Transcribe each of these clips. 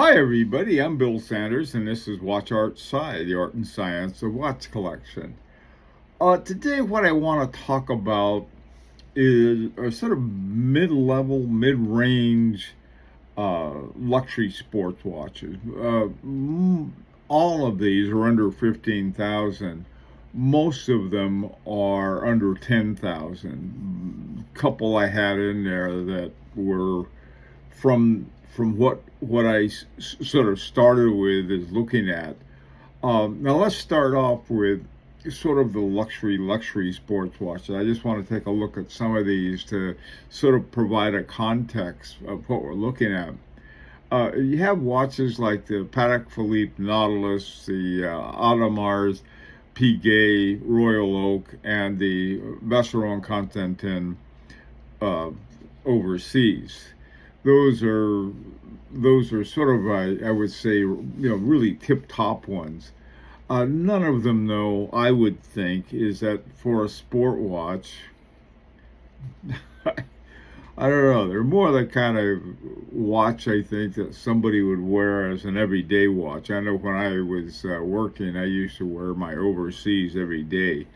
Hi everybody, I'm Bill Sanders and this is Watch Art Sci, the art and science of watch collection. Today what I want to talk about is a sort of mid-level, mid-range luxury sports watches. All of these are under 15,000. Most of them are under 10,000. A couple I had in there that were from what I sort of started with is looking at. Now let's start off with sort of the luxury sports watches. I just want to take a look at some of these to sort of provide a context of what we're looking at. You have watches like the Patek Philippe Nautilus, the Audemars Piguet Royal Oak, and the Vacheron Constantin overseas. Those are sort of I would say really tip-top ones. None of them, though, I would think, is that for a sport watch. I don't know. They're more the kind of watch I think that somebody would wear as an everyday watch. I know when I was working, I used to wear my overseas every day.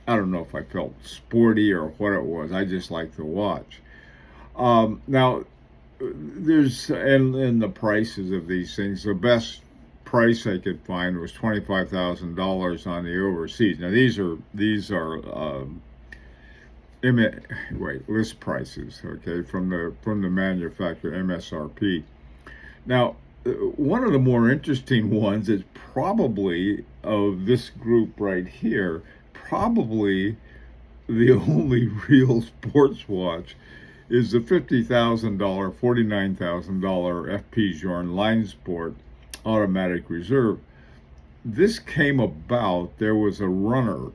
I don't know if I felt sporty or what it was. I just liked the watch. Now, there's and the prices of these things. The best price I could find was $25,000 on the overseas. Now these are list prices, okay, from the manufacturer, MSRP. Now, one of the more interesting ones is probably of this group right here, probably the only real sports watch is the $50,000, $49,000 FP Journe Line Sport automatic reserve. This came about, there was a runner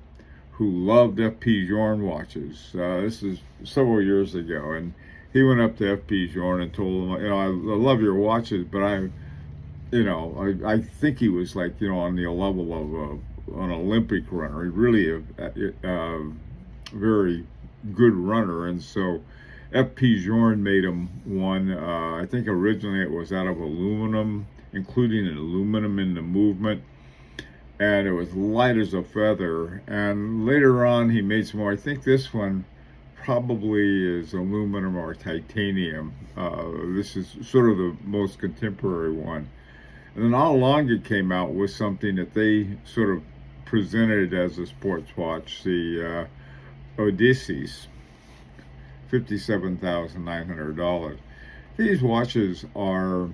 who loved FP Journe watches. This is several years ago, and he went up to FP Journe and told him, I love your watches, but I think he was like, on the level of an Olympic runner. He really a very good runner, and so FP Journe made him one. I think originally it was out of aluminum, including an aluminum in the movement, and it was light as a feather. And later on he made some more. I think this one probably is aluminum or titanium. This is sort of the most contemporary one. And then all along it came out with something that they sort of presented as a sports watch, the Odysseus, $57,900. These watches are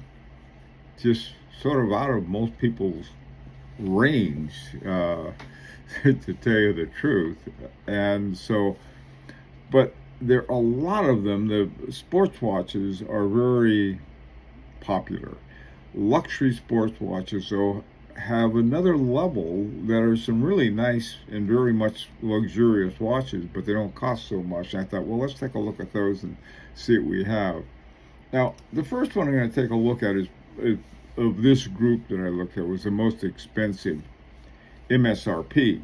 just sort of out of most people's range, to tell you the truth. And so, but there are a lot of them. The sports watches are very popular. Luxury sports watches, though, have another level that are some really nice and very much luxurious watches, but they don't cost so much. I thought, well, let's take a look at those and see what we have. Now, the first one I'm going to take a look at is of this group that I looked at was the most expensive MSRP,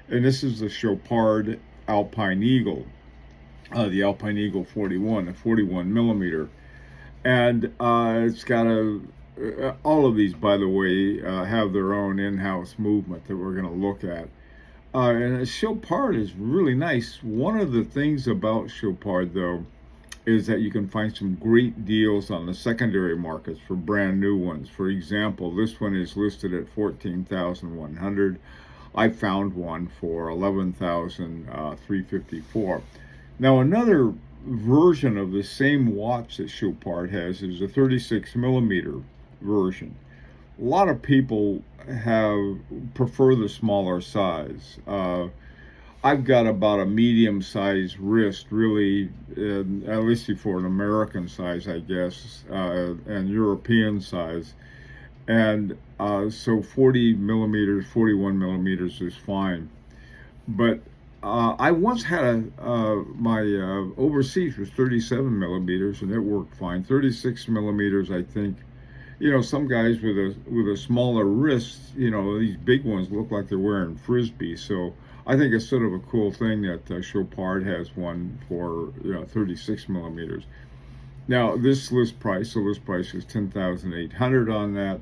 and this is the Chopard Alpine Eagle, the Alpine Eagle 41, a 41 millimeter, and it's got all of these, by the way, have their own in-house movement that we're going to look at. And Chopard is really nice. One of the things about Chopard, though, is that you can find some great deals on the secondary markets for brand new ones. For example, this one is listed at $14,100. I found one for $11,354. Now, another version of the same watch that Chopard has is a 36 millimeter version. A lot of people prefer the smaller size. I've got about a medium-sized wrist, really, at least for an American size, I guess, and European size. And so 40 millimeters, 41 millimeters is fine. But I once had my overseas was 37 millimeters, and it worked fine. 36 millimeters, I think. Some guys with a smaller wrist, these big ones look like they're wearing frisbee. So I think it's sort of a cool thing that Chopard has one for 36 millimeters. Now this list price, the list price is 10,800 on that.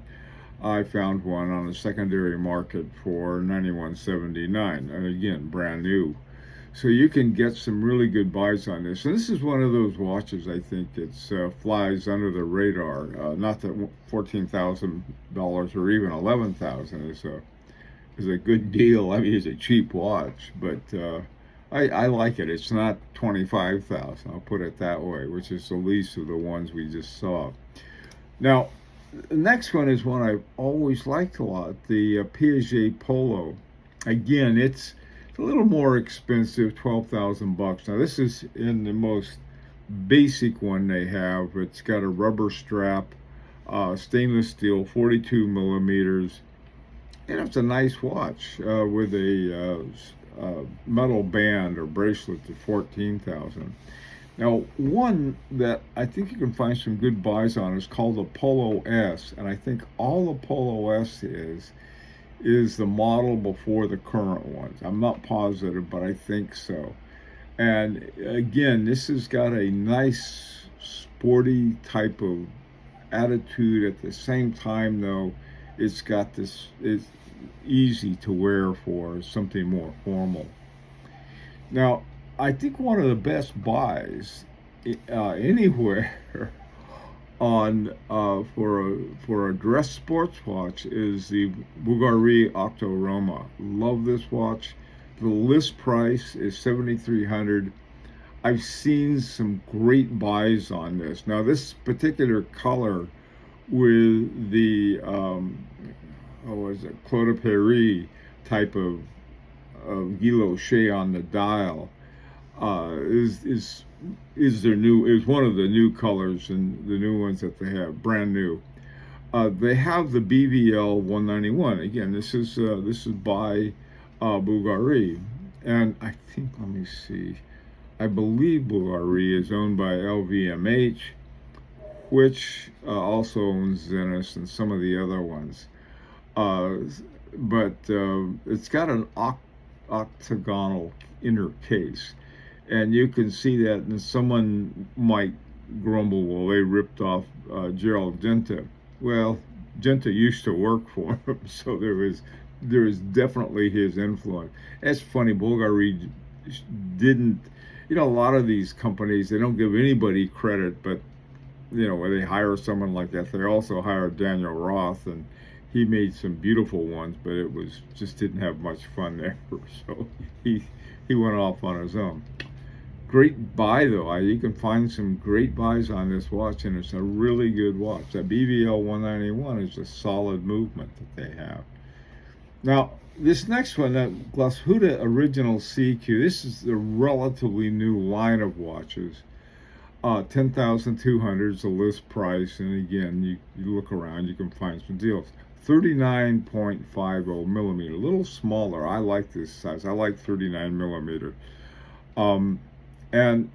I found one on the secondary market for 91.79, and again, brand new. So you can get some really good buys on this. And this is one of those watches I think it's flies under the radar. Not that $14,000 or even 11,000 is a good deal. I mean, it's a cheap watch, but I like it. It's not 25,000. I'll put it that way, which is the least of the ones we just saw. Now, the next one is one I've always liked a lot, the Piaget Polo. Again, it's a little more expensive, 12,000 bucks. Now, this is in the most basic one they have. It's got a rubber strap, stainless steel, 42 millimeters, and it's a nice watch with a metal band or bracelet to 14,000. Now, one that I think you can find some good buys on is called the Polo S, and I think all the Polo S is the model before the current ones. I'm not positive, but I think so. And again, this has got a nice sporty type of attitude. At the same time, though, it's easy to wear for something more formal. Now, I think one of the best buys anywhere on for a dress sports watch is the Bulgari Octorama. Love this watch. The list price is 7,300. I've seen some great buys on this. Now, this particular color with the Claude Perry type of guilloche on the dial is one of the new colors and the new ones that they have, brand new. They have the BVL 191. Again, this is by Bulgari, and I think, let me see, I believe Bulgari is owned by LVMH, which also owns Zenith and some of the other ones. But it's got an octagonal inner case, and you can see that. And someone might grumble, well, they ripped off Gerald Genta. Well, Genta used to work for him, so there is definitely his influence. It's funny, Bulgari didn't, a lot of these companies, they don't give anybody credit, but when they hire someone like that, they also hired Daniel Roth, and he made some beautiful ones, but it just didn't have much fun there. So he went off on his own. Great buy though. You can find some great buys on this watch, and it's a really good watch. That BVL 191 is a solid movement that they have. Now, this next one, that GLA Original CQ, this is a relatively new line of watches. 10,200 is the list price, and again, you look around, you can find some deals. 39.50 millimeter, a little smaller. I like this size. I like 39 millimeter. And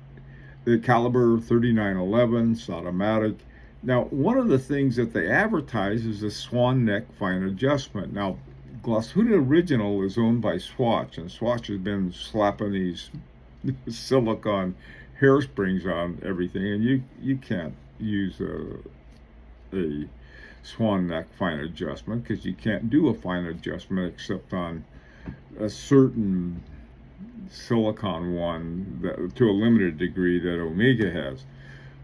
the caliber 3911, it's automatic. Now, one of the things that they advertise is a swan neck fine adjustment. Now, GLA Original is owned by Swatch, and Swatch has been slapping these silicone hairsprings on everything, and you can't use a swan neck fine adjustment, because you can't do a fine adjustment except on a certain silicone one to a limited degree that Omega has.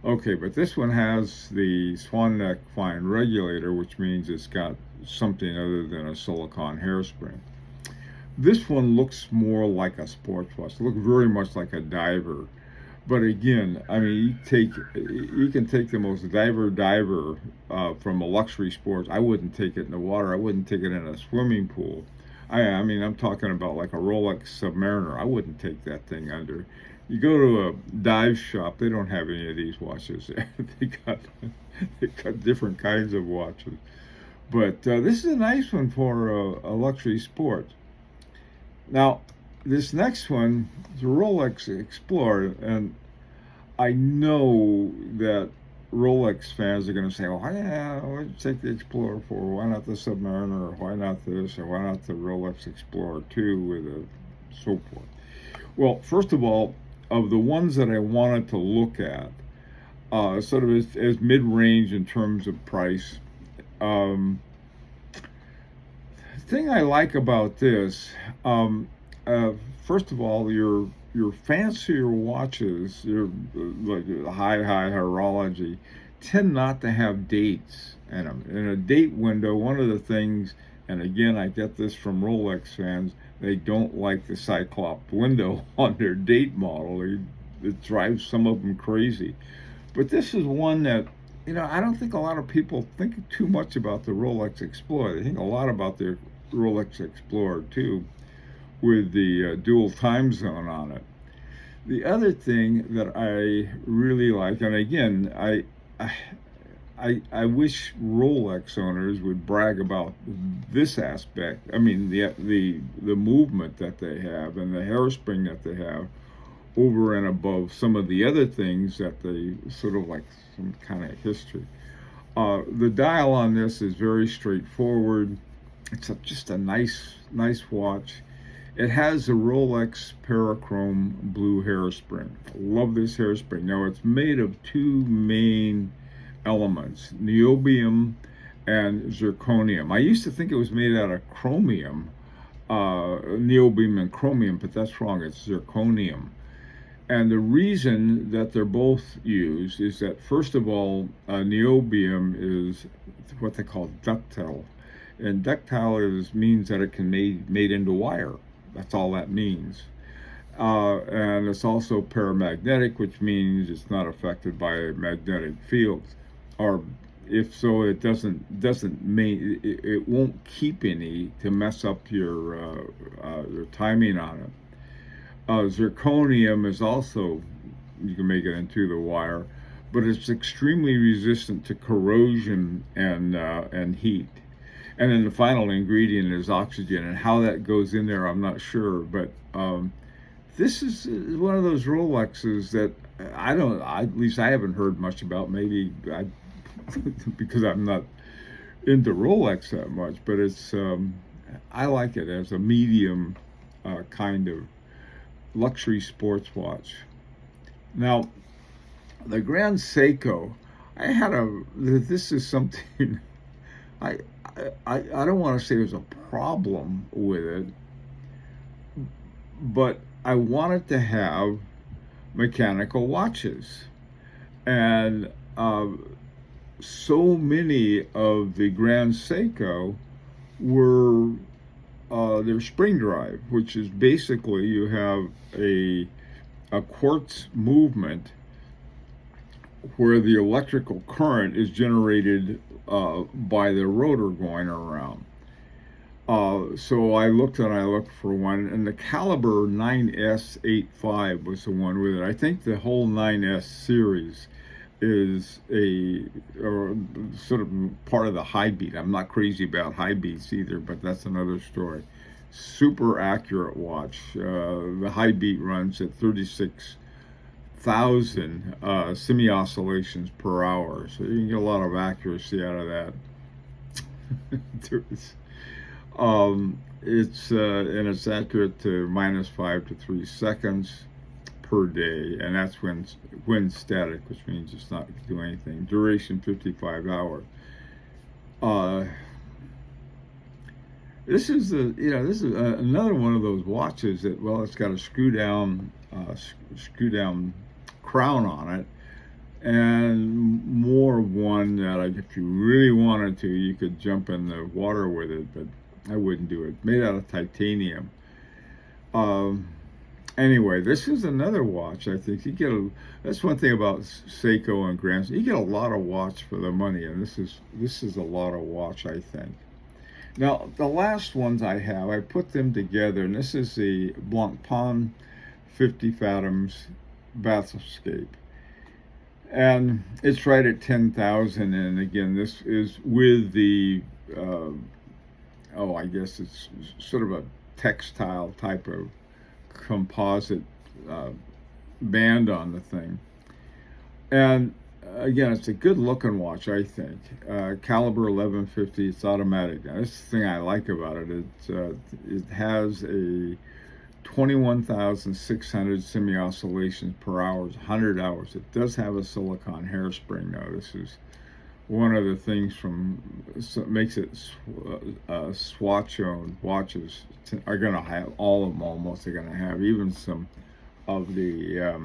Okay, but this one has the swan neck fine regulator, which means it's got something other than a silicone hairspring. This one looks more like a sports watch. It looks very much like a diver. But again, I mean, you can take the most diver from a luxury sports. I wouldn't take it in the water. I wouldn't take it in a swimming pool. I mean, I'm talking about like a Rolex Submariner. I wouldn't take that thing under. You go to a dive shop, they don't have any of these watches there. they got different kinds of watches. But this is a nice one for a luxury sport. Now, this next one is a Rolex Explorer, and I know that Rolex fans are going to say, well, why'd you take the Explorer for? Why not the Submariner? Or why not this? Or why not the Rolex Explorer 2 with so forth? Well, first of all, of the ones that I wanted to look at, sort of as mid-range in terms of price. Um, thing I like about this, uh, first of all, your fancier watches, your like high horology, tend not to have dates in them. In a date window, one of the things, and again, I get this from Rolex fans, they don't like the Cyclops window on their date model. It drives some of them crazy. But this is one that, I don't think a lot of people think too much about the Rolex Explorer. They think a lot about their Rolex Explorer too, with the dual time zone on it. The other thing that I really like, and again, I wish Rolex owners would brag about this aspect. I mean, the movement that they have and the hairspring that they have over and above some of the other things that they sort of like some kind of history. The dial on this is very straightforward. It's just a nice watch. It has a Rolex Parachrome blue hairspring. Love this hairspring. Now it's made of two main elements, niobium and zirconium. I used to think it was made out of chromium, niobium and chromium, but that's wrong. It's zirconium. And the reason that they're both used is that, first of all, niobium is what they call ductile. And ductile means that it can be made into wire. That's all that means. And it's also paramagnetic, which means it's not affected by magnetic fields. Or if so, it won't keep any to mess up your timing on it. Zirconium is also, you can make it into the wire, but it's extremely resistant to corrosion and heat. And then the final ingredient is oxygen, and how that goes in there, I'm not sure. But this is one of those Rolexes that at least I haven't heard much about. Maybe because I'm not into Rolex that much, but I like it as a medium kind of luxury sports watch. Now, the Grand Seiko, this is something, I don't want to say there's a problem with it, but I wanted to have mechanical watches. And so many of the Grand Seiko were their spring drive, which is basically you have a quartz movement where the electrical current is generated by the rotor going around. So I looked for one, and the Caliber 9S85 was the one with it. I think the whole 9S series is or sort of part of the high beat. I'm not crazy about high beats either, but that's another story. Super accurate watch. The high beat runs at 36,000 semi-oscillations per hour, so you can get a lot of accuracy out of that. And it's accurate to -5 to 3 seconds per day, and that's when static, which means it's not doing anything. Duration 55 hours. This is another one of those watches that, well, it's got a screw down crown on it, and more of one that if you really wanted to, you could jump in the water with it, but I wouldn't do it. Made out of titanium. Anyway, this is another watch. I think that's one thing about Seiko and Grand. You get a lot of watch for the money, and this is a lot of watch, I think. Now, the last ones I have, I put them together, and this is the Blancpain 50 Fathoms Bathscape. And it's right at 10,000, and again, this is with the, I guess it's sort of a textile type of composite band on the thing. And again, it's a good looking watch, I think. Caliber 1150, it's automatic. Now, this is the thing I like about it. It has a 21,600 semi-oscillations per hour, 100 hours. It does have a silicone hairspring though. This is one of the things from makes it Swatch-owned watches are going to have, all of them almost are going to have, even some of the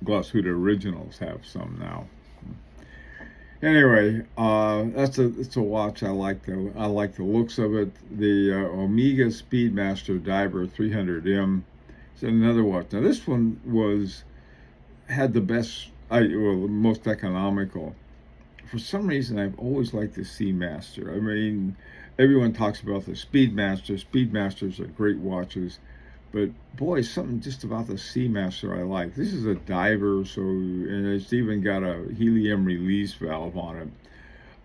Glashütte originals have some now. Anyway, it's a watch. I like the looks of it. The Omega Speedmaster Diver 300M is another watch. Now this one had the best, most economical. For some reason, I've always liked the Seamaster. I mean, everyone talks about the Speedmaster. Speedmasters are great watches, but boy, something just about the Seamaster I like. This is a diver, and it's even got a helium release valve on it.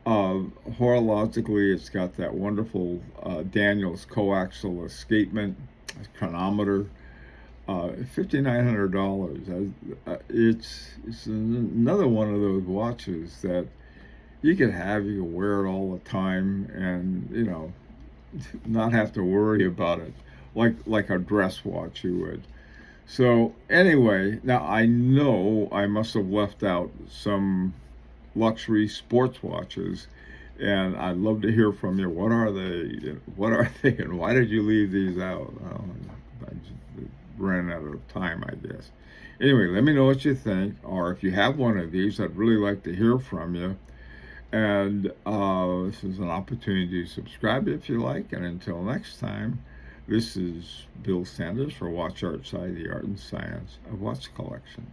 Horologically, it's got that wonderful Daniels coaxial escapement chronometer. $5,900. It's another one of those watches that you can wear it all the time, and not have to worry about it like a dress watch you would. So anyway, now I know I must have left out some luxury sports watches, and I'd love to hear from you. What are they? What are they, and why did you leave these out? I just ran out of time, I guess. Anyway, let me know what you think, or if you have one of these, I'd really like to hear from you. And this is an opportunity to subscribe if you like. And until next time, this is Bill Sanders for Watch Art Side, the Art and Science of Watch Collection.